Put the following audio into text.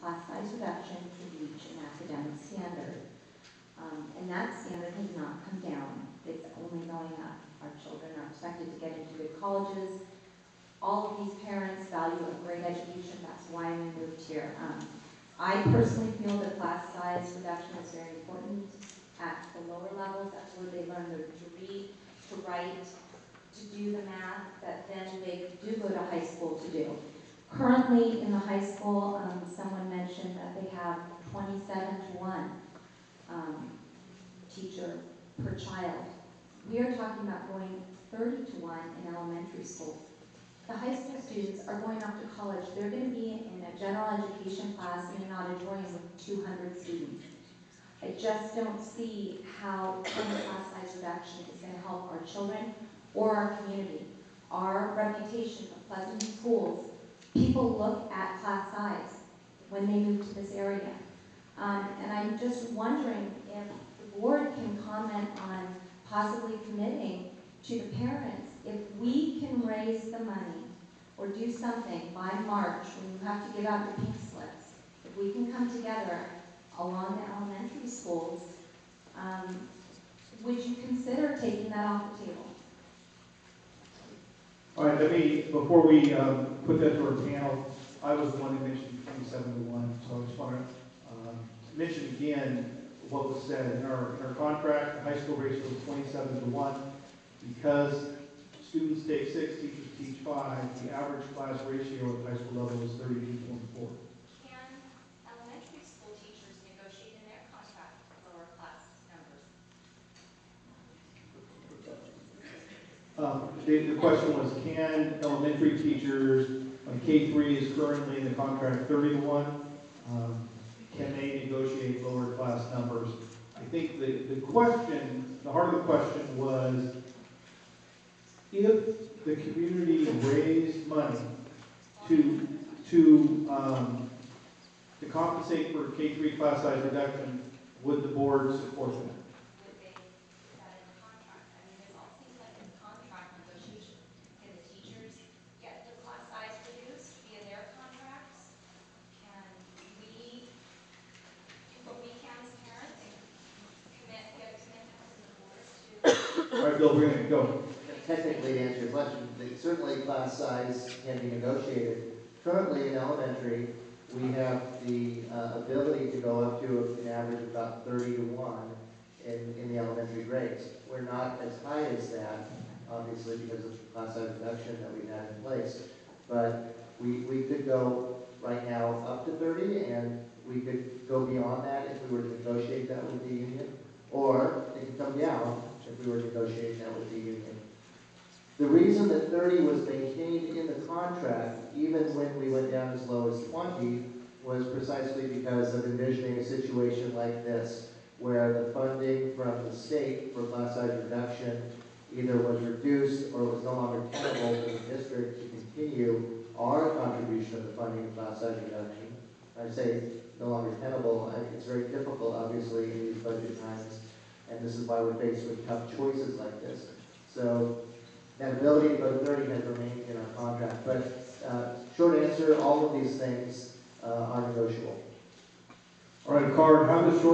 class size reduction to reach an academic standard. And that standard has not come down. It's only going up. Our children are expected to get into good colleges. All of these parents value a great education. That's why we moved here. I personally feel that class size reduction is very important at the lower levels. That's where they learn to read, to write, to do the math that then they do go to high school to do. Currently in the high school, someone mentioned that they have 27-to-1 teacher per child. We are talking about going 30-to-1 in elementary school. The high school students are going off to college. They're going to be in a general education class in an auditorium with 200 students. I just don't see how any class size reduction is going to help our children or our community. Our reputation of Pleasant schools, people look at class size when they move to this area. And I'm just wondering if the board can comment on possibly committing to the parents, if we can raise the money or do something by March when you have to give out your pink slips, if we can come together along the elementary schools, would you consider taking that off the table? All right, before we put that to our panel, I was the one who mentioned 27-to-1, so I just want to mention again what was said. In our contract, the high school ratio is 27-to-1. Because students take 6, teachers teach 5, the average class ratio at the high school level is 32.4. Can elementary school teachers negotiate in their contract lower class numbers? The question was, can elementary teachers, K3 is currently in the contract 30-to-1, can they negotiate lower class numbers? I think the heart of the question was, if the community raised money to compensate for K3 class size reduction, would the board support that? Would they put that in the contract? I mean, this all seems like it's contract negotiation. Can the teachers get the class size reduced via their contracts? Can we do what we can as parents and get a commitment from the board to? All right, Bill, we're going to go. Technically, to answer your question, certainly class size can be negotiated. Currently in elementary, we have the ability to go up to an average of about 30-to-1 in the elementary grades. We're not as high as that, obviously, because of the class size reduction that we've had in place. But we could go right now up to 30, and we could go beyond that if we were to negotiate that with the union. Or it could come down if we were to negotiate that with the union. The reason that 30 was maintained in the contract, even when we went down as low as 20, was precisely because of envisioning a situation like this, where the funding from the state for class size reduction either was reduced or was no longer tenable for the district to continue our contribution of the funding of class size reduction. I say no longer tenable. It's very difficult, obviously, in these budget times, and this is why we're faced with tough choices like this. So that ability to go to 30 has remained in our contract. But short answer, all of these things are negotiable. All right, Card, how does short